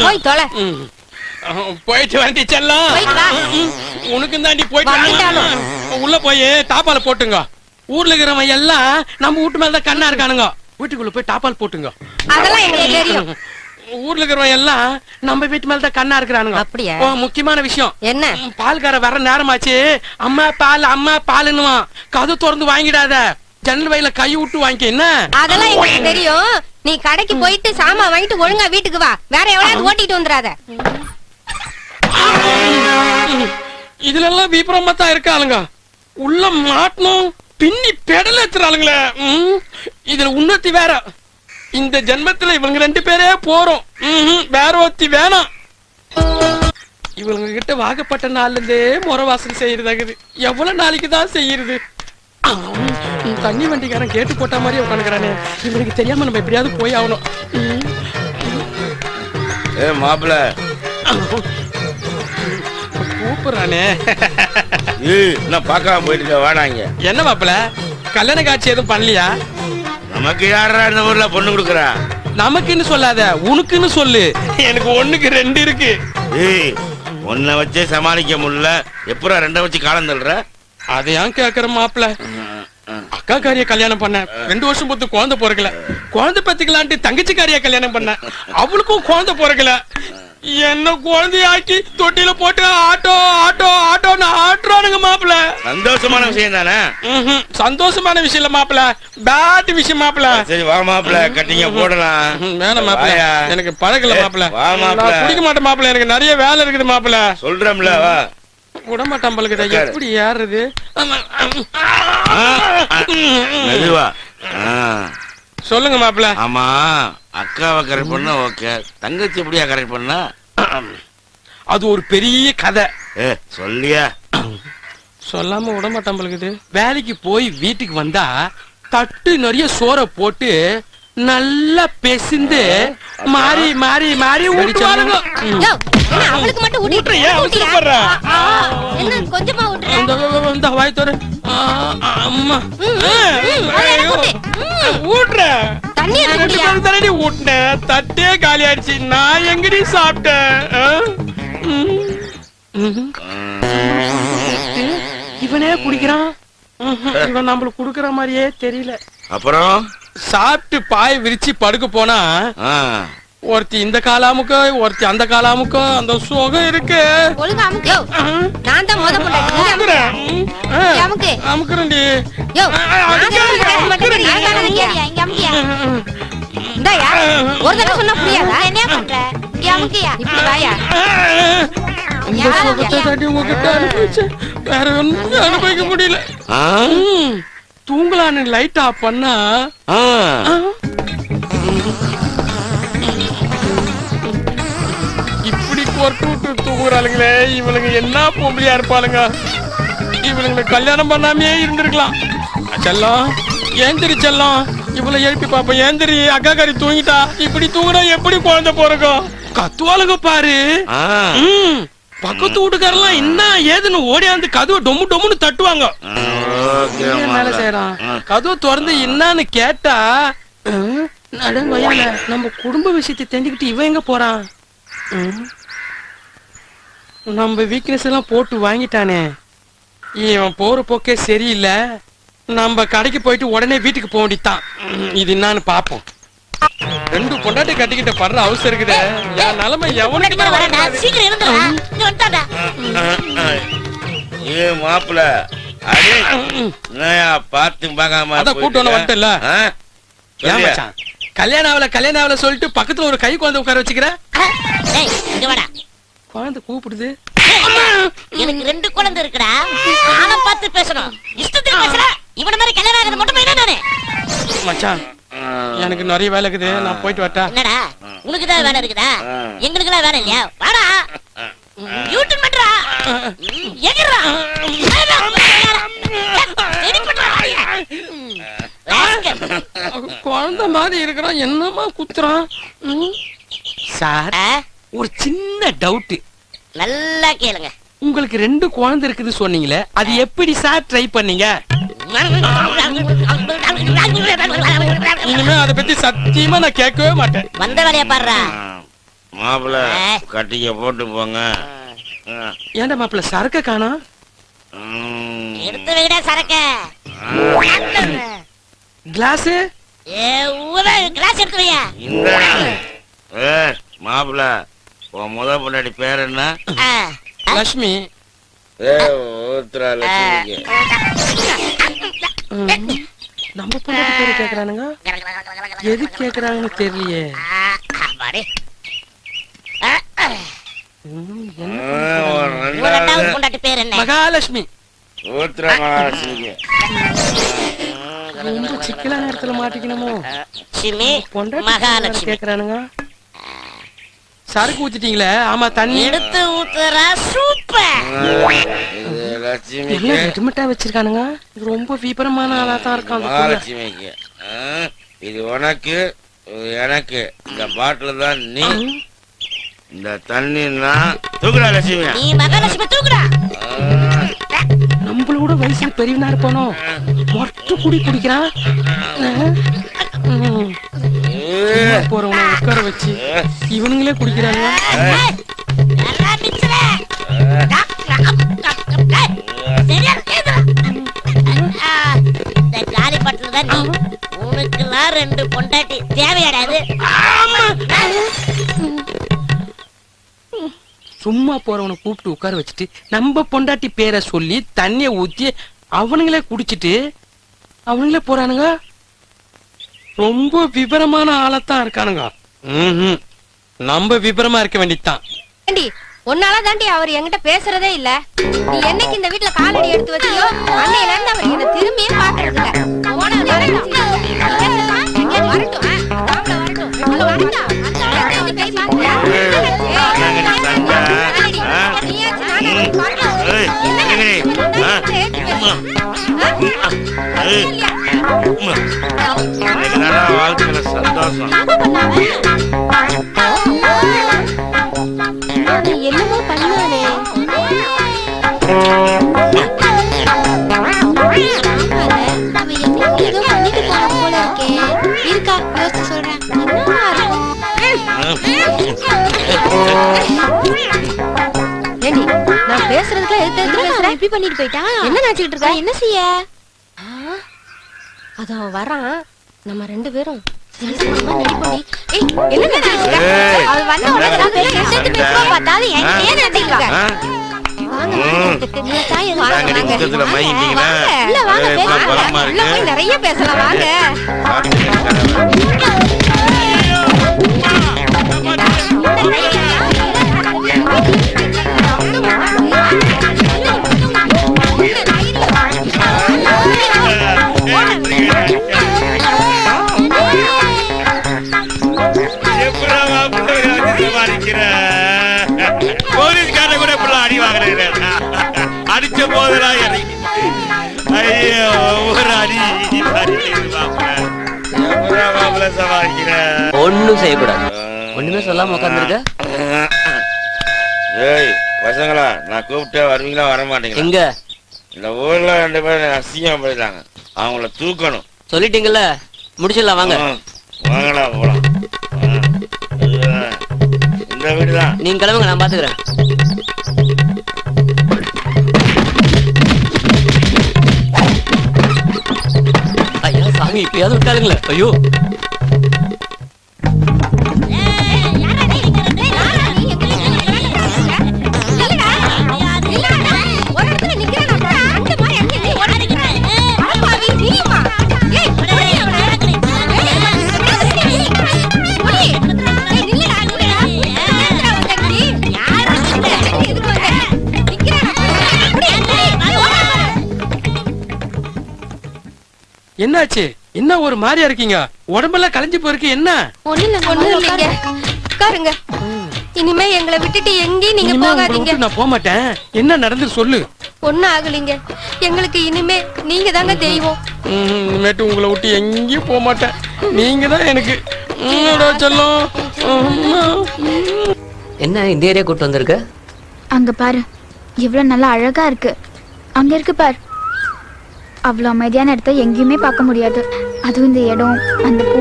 போய் தொலை. போயிட்டு வந்து செல்லம். உனக்கு தாண்டி போயிட்டு உள்ள போய் தாப்பால போட்டுங்க. ஊர்ல இருக்கிறவன் எல்லாம் நம்ம வீட்டு மேலதான் கண்ணா இருக்கானுங்க. வீட்டுக்குள்ள போய் தாப்பால் போட்டுங்க. அதெல்லாம் எங்களுக்கு தெரியும். ஊர்ல இருக்கிறவன் எல்லாம் நம்ம வீட்டு மேலதான் கண்ணா இருக்கிறானுங்க. அப்படியா? முக்கியமான விஷயம் என்ன? பால்கார வர நேரமாச்சு. அம்மா பாலுன்னுவான். கது திறந்து வாங்கிடாத, ஜன்னல் வயல கை விட்டு வாங்கிக்க. என்ன? அதெல்லாம் எங்களுக்கு தெரியும். நீ கடைக்கு போயிட்டு சாமான் வாங்கிட்டு ஒழுங்கா வீட்டுக்கு வா. வேற எவ்வளவு ஓட்டிட்டு வந்துடாத. இதுல எல்லாம் விபரமா தான் இருக்காளுங்க. உள்ள மாட்டணும் பின்னி பெடல் ஏத்துறாளுங்களே. இதுல உன்னத்தி வேற. இந்த ஜென்மத்துல இவங்க 2 பேரே போறோம். வேற ஒத்தி வேணாம். இவங்க கிட்ட வாகப்பட்ட நாள்ல இருந்தே முறை வாசல் செய்யறதாகுது. எவ்வளவு நாளைக்கு தான் செய்யறது? தண்ணி வண்டிக்காரன் கேட்டு போட்ட மாதிரி உட்காந்துக்கிறானே. இவனுக்கு தெரியாம நம்ம எப்படியாவது போய் ஆகணும். மாப்பிள்ள கூப்பிடுறானே. நான் பார்க்காம போயிட்டு வாடாங்க. என்ன மாப்பிள்ள, கல்யாண காட்சி எதுவும் பண்ணலையா? நமக்கு யாரா இந்த ஊர்ல பொண்ணு கொடுக்குறா? நமக்குன்னு சொல்லாத, உனக்குன்னு சொல்லு. எனக்கு 1க்கு 2 இருக்கு. ஒன்ன வச்சே சமாளிக்க முடியல, எப்பறம் 2 வச்சு காலம் தள்ளுற? அதையான் கேக்குற மாப்பிள்ள. அக்கா காரிய கல்யாணம் பண்ண 2 வருஷம் பொறுத்து குழந்தை பிறக்கல. குழந்தை பத்திக்கலான்ட்டு தங்கச்சி காரிய கல்யாணம் பண்ண, அவளுக்கும் குழந்தை பிறக்கல. என்ன குழந்தையாக்கி தொட்டில போட்டு ஆட்டோ ஆட்டோ ஆட்டோன்னு ஆட்டுறானுங்க மாப்பிள்ள. சந்தோஷமான விஷயம் தானே? சந்தோஷமான விஷயம் இல்ல மாப்பிள்ள, பேட் விஷயம் மாப்பிள்ள. சரி வா மாப்பிள்ள, கட்டிங்க போடலாம். வேணாம் மாப்பிள்ள, எனக்கு பழகல மாப்பிள்ள. குடிக்க மாட்டேன் மாப்பிள்ள, எனக்கு நிறைய வேலை இருக்குது மாப்பிள்ள. சொல்றேன்ல வா. விடமாட்டான் பழகுதா. எப்படி ஏறுறது? மெதுவா சொல்லுங்க மாப்பிள்ள. ஆமா, அக்காவை கரெக்ட் பண்ணா ஓகே, தங்கச்சி எப்படியா கரெக்ட் பண்ணா? அது ஒரு பெரிய கதை. சொல்லியா? சொல்லாம விடமாட்டான் பழகுது. வேலைக்கு போய் வீட்டுக்கு வந்தா தட்டு நிறைய சோற போட்டு நல்லா பெசிந்து மாறி மாறி மாறி ஊட்டுவாருங்க. அவளுக்கு மட்டும் கொஞ்சமா இந்த வாய் தோற. அம்மா ஊட்டுற தண்ணி ஊட்டினேன், தட்டே காலி ஆயிடுச்சு. நான் எங்கடி சாப்பிட்டேன்? இவனே குடிக்கிறான். இவன் நம்மளுக்கு குடுக்கற மாதிரியே தெரியல. அப்புறம் சாப்பிட்டு பாய் விரிச்சு படுக்க போனா ஒருத்தி இந்த காலாமுக்கோ ஒருத்தி அந்த காலாமுக்கோ அந்த சுகம் இருக்கு. அமுக்குறேன்டி. வேற ஒன்னும் அனுபவிக்க முடியல. தூங்கலான்னு லைட் ஆஃப் பண்ணா இப்படி கொட்டு தூங்குறாளுங்களே. இவனுங்க என்ன பொம்பளையா இருப்பாளுங்க. இவனுங்களை கல்யாணம் பண்ணாமே இருந்திருக்கலாம். செல்லம் ஏந்திரி, செல்லம் இவ்வளவு எழுப்பி பாப்போம். ஏந்திரி, அக்கா காரி தூங்கிட்டா. இப்படி தூங்குனா எப்படி குழந்தை போறக்கும்? கத்துவாளுங்க பாரு. பக்கத்து வீட்டுக்காரெல்லாம் என்ன ஏதுன்னு ஓடியாந்து கதவை டொம்மு டொம்முன்னு தட்டுவாங்க. மேல செய்யறான். கதவை திறந்து என்னன்னு கேட்டா நடுங்கொய்யால நம்ம குடும்ப விஷயத்தை தெரிஞ்சுக்கிட்டு இவன் எங்க போறான்? நம்ம வீக்னஸ் எல்லாம் போட்டு வாங்கிட்டானே. இவன் போற போக்கே சரியில்லை. நம்ம கடைக்கு போயிட்டு உடனே வீட்டுக்கு போக வேண்டியதான். இது என்னன்னு பாப்போம். 2 பொண்டாட்டி கட்டிக்கிட்ட படுற அவசரம் இருக்குது. என் நிலைமை எவனுக்கு மாப்பிள்ள பார்த்து பார்க்காம கூட்டணும் வந்துட்டல. கல்யாணம் ஆகல சொல்லிட்டு பக்கத்துல ஒரு கை குழந்தை உட்கார வச்சுக்கிற. குழந்தை கூப்பிடுது. எனக்கு 2 குழந்தை இருக்குடா. ஆளை பார்த்து பேசணும். இஷ்டத்துக்கு பேசல. இவன மாதிரி கல்யாணம் ஆகுது மட்டும் என்ன நானே? மச்சான் எனக்கு நிறைய வேலை இருக்குது. நான் போயிட்டு வரட்டா? என்னடா உனக்கு தான் வேலை இருக்குதா? எங்களுக்கு எல்லாம் வேலை இல்லையா? வாடா. யூட்டன் பண்றா. எகிரா. குழந்தை மாதிரி இருக்கிறான். என்னமா குத்துறான்? சார் ஒரு சின்ன டவுட். நல்லா கேளுங்க. உங்களுக்கு 2 குழந்தை இருக்குது சொன்னீங்களே, அது எப்படி சார் ட்ரை பண்ணீங்க? இனிமே அதை பத்தி சத்தியமா நான் கேட்கவே மாட்டேன். வந்த வேலைய பாடுறா. மாப்பிள்ள கட்டிக்க போட்டு போங்க. ஏன்டா மாப்பிள்ள சரக்க காணோம்? எடுத்து வைடா சரக்க. கிளாஸ் கிளாஸ் எடுத்து வையா. மாப்பிள்ள உன் முத பொண்டாட்டி பேர் என்ன? லட்சுமி. ஊத்துறா லட்சுமிக்கு. நம்ம பொண்டாட்டி பேரு கேக்குறானுங்க, எது கேக்குறாங்கன்னு தெரியலையே. பொண்டாட்டி பேர் என்ன? மகாலட்சுமி. ஊத்துறா மகாலட்சுமிக்கு. ரொம்ப சிக்கலான இடத்துல மாட்டிக்கணுமோ? மகாலட்சுமி கேக்குறானுங்க. சரக்கு ஊத்திட்டீங்களே? ஆமா, தண்ணி எடுத்து ஊத்துறா. சூப்பர். எல்லாம் ரெடிமேட்டா வச்சிருக்கானுங்க. இது ரொம்ப விபரமான ஆளா தான் இருக்கான். மகாலட்சுமிக்கு இது உனக்கு, எனக்கு. இந்த பாட்டில் தான் நீ, இந்த தண்ணி தூக்குறா லட்சுமி. நீ மகாலட்சுமி தூக்குறா. நம்மளோட வயசுல பெரியவனா இருப்பானோ, மட்டும் குடிக்கிறான். போறவன உட்கார வச்சு இவனுங்களே குடிக்கிறாங்க. காலி பட்டில தான் நீ. உனக்குலாம் 2 பொண்டாட்டி தேவையாடாது. சும்மா போறவனை கூப்பிட்டு உட்கார வச்சுட்டு நம்ம பொண்டாட்டி பேரை சொல்லி தண்ணிய ஊத்தி அவனுங்களே குடிச்சிட்டு அவனுங்களே போறானுங்க. ரொம்ப விபரமான ஆளத்தான் இருக்கானுங்க. நம்ம விபரமா இருக்க வேண்டியதுதான். உன்னால தாண்டி அவர் என்கிட்ட பேசுறதே இல்ல. நீ என்னைக்கு இந்த வீட்டுல காலடி எடுத்து வச்சியோ அன்னையில இருந்து அவர் என்ன திரும்பியே பாக்குறது இல்ல. வாழ்க்கையில சந்தோஷம். என்னமோ பண்ணானே. ஏதோ பண்ணிட்டு போன போல இருக்கே. இருக்கா யோசிச்சு சொல்றேன். ஏண்டி நான் பேசுறதுக்குள்ள எதுக்கு பேசுறேன்? இப்படி பண்ணிட்டு போயிட்டா என்ன நினைச்சிட்டு இருக்கா? என்ன செய்ய? அது அவன் வரான். நம்ம 2 பேரும் நிறைய பேசலாம். வாங்க. போலீஸ்கார கூட அடி வாங்குறேன். அடிச்ச போதெல்லாம் ஐயோ ஒவ்வொரு அடி சமாளிக்கிறேன். ஒண்ணும் செய்யக்கூடாது. ஒண்ணுமே சொல்லாம உட்காந்துருக்க. ஏய் பசங்களா, நான் கூப்பிட்டா வருவீங்களா வர மாட்டீங்களா? எங்க இந்த ஊர்ல 2 பேரும் அசிங்கம் போயிட்டாங்க. அவங்கள தூக்கணும். சொல்லிட்டீங்கல்ல, முடிச்சிடலாம் வாங்க. வாங்கடா போலாம். இந்த வீடுதான். நீங்க கிளம்புங்க, நான் பாத்துக்கிறேன். ஐயா சாமி, இப்பயாவது விட்டாளுங்களே. ஐயோ என்னாச்சு? என்ன ஒரு மாதிரியா இருக்கீங்க? உடம்பெல்லாம் கலைஞ்சு போயிருக்கு. என்ன? ஒண்ணு இல்லைங்க. உட்காருங்க. இனிமே எங்களை விட்டுட்டு எங்கேயும் நீங்க போகாதீங்க. நான் போக மாட்டேன். என்ன நடந்து சொல்லு. ஒண்ணும் ஆகலீங்க. எங்களுக்கு இனிமே நீங்க தாங்க தெய்வம். இனிமேட்டு உங்களை விட்டு எங்கேயும் போக மாட்டேன். நீங்க தான் எனக்கு சொல்லும். என்ன இந்த ஏரியா கூட்டு வந்திருக்க? அங்க பாரு, இவ்வளவு நல்லா அழகா இருக்கு. அங்க இருக்கு பாரு. அவ்வளவு அமைதியான இடத்த எங்கேயுமே பார்க்க முடியாது. அதுவும் இந்த இடம், அந்த பூ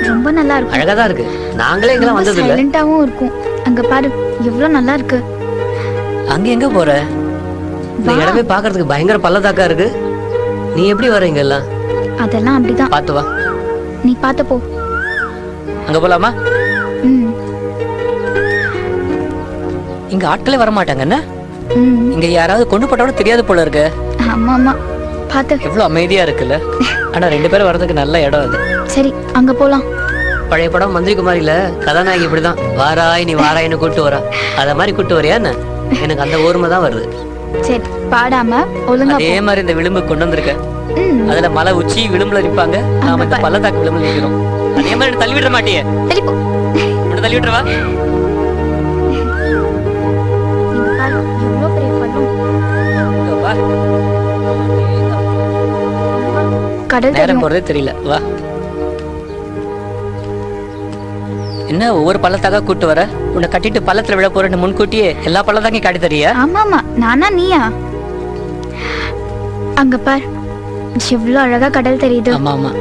ரொம்ப நல்லா இருக்கு. அழகாதான் இருக்கு. நாங்களே எங்கெல்லாம் வந்தது இல்ல. சைலண்டாவும் இருக்கும். அங்க பாரு எவ்வளவு நல்லா இருக்கு. அங்க எங்க போற? இந்த வா. இடமே பாக்குறதுக்கு பயங்கர பள்ளத்தாக்கா இருக்கு. நீ எப்படி வர இங்க எல்லாம்? அதெல்லாம் அப்படிதான். பாத்து வா. நீ பாத்து போ. அங்க போலாமா? ம். இங்க ஆட்களே வர மாட்டாங்க என்ன? ம். இங்க யாராவது கொண்டு போட்டோட தெரியாது போல இருக்கு. ஆமா ஆமா பாத்து. எவ்வளவு அமைதியா இருக்குல்ல. ஆனா 2 பேரும் வர்றதுக்கு நல்ல இடம் அது. சரி அங்க போலாம். பழைய படம் மந்திரி குமாரில கதாநாயகி இப்படிதான் வாராய் நீ வாராயின்னு கூட்டு வரா. அத மாதிரி கூட்டு வரியா என்ன? எனக்கு அந்த ஓர்மை தான் வருது. சரி பாடாம ஒழுங்கா அதே போ. மாதிரி இந்த விளிம்பு கொண்டு வந்திருக்க. ம். அதுல மலை உச்சி விளிம்புல நிப்பாங்க. நாம இந்த பள்ளத்தாக்கு விளிம்புல நிக்கிறோம். அதே மாதிரி என்னை தள்ளி விட மாட்டியே? சரி போ. உன்னை தள்ளி விட்டுருவா. இங்க பாரு எவ்வளவு பெரிய பள்ளம். இங்க வா. கடல் நேரம் தெரியும். போறதே தெரியல. வா. என்ன ஒவ்வொரு பள்ளத்தாக்கா கூட்டு வர? உன்னை கட்டிட்டு பள்ளத்துல விழ போறேன்னு முன்கூட்டியே எல்லா பள்ளத்தாக்கையும் காட்டி தரியா? ஆமா ஆமா நானா நீயா? அங்க பார் எவ்வளவு அழகா கடல் தெரியுது. ஆமா ஆமா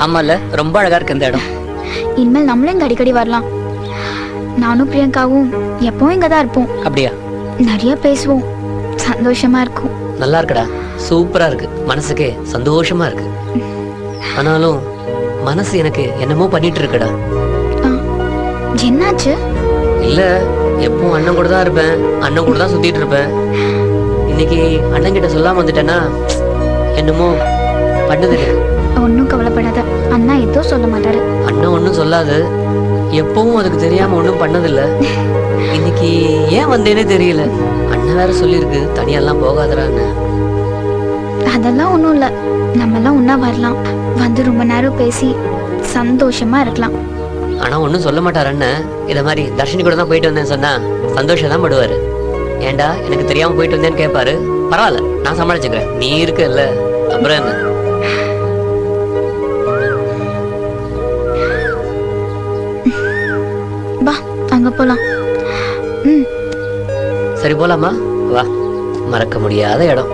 ஆமால ரொம்ப அழகா இருக்கு இந்த இடம். இனிமேல் நம்மளும் இங்க அடிக்கடி வரலாம். நானும் பிரியங்காவும் எப்பவும் இங்கதான் இருப்போம். அப்படியா? நிறைய பேசுவோம். சந்தோஷமா இருக்கும். நல்லா இருக்குடா. சூப்பரா இருக்கு. மனசுக்கே சந்தோஷமா இருக்கு. ஆனாலும் மனசு எனக்கு என்னமோ பண்ணிட்டு இருக்குடா. ஆ, என்னாச்சு? இல்ல எப்பவும் அண்ணன் கூட தான் இருப்பேன். அண்ணன் கூட தான் சுத்திட்டு இருப்பேன். இன்னைக்கு அண்ணன் கிட்ட சொல்லாம வந்துட்டேன்னா என்னமோ பண்ணுது. ஒன்னும் கவலைப்படாத. அண்ணா எதுவும் சொல்ல மாட்டாரு. அண்ணன் ஒன்னும் சொல்லாது. எப்பவும் அதுக்கு தெரியாம ஒன்னும் பண்ணதில்ல. இன்னைக்கு ஏன் வந்தேனே தெரியல. அண்ணன் வேற சொல்லிருக்கு தனியெல்லாம் போகாதரான்னு. அதெல்லாம் ஒண்ணும் இல்ல. நம்ம எல்லாம் ஒன்னா வரலாம். வந்து ரொம்ப நேரம் பேசி சந்தோஷமா இருக்கலாம். ஆனா ஒன்னும் சொல்ல மாட்டார் அண்ணன். இத மாதிரி தர்ஷினி கூட தான் போயிட்டு வந்தேன்னு சொன்னா சந்தோஷம் தான் படுவாரு. ஏண்டா எனக்கு தெரியாம போயிட்டு வந்தேன்னு கேட்பாரு. பரவாயில்ல நான் சமாளிச்சுக்கிறேன். நீ இருக்க இல்ல அப்புறம் என்ன? வா அங்க போலாம். ம். சரி போலாமா? வா. மறக்க முடியாத இடம்.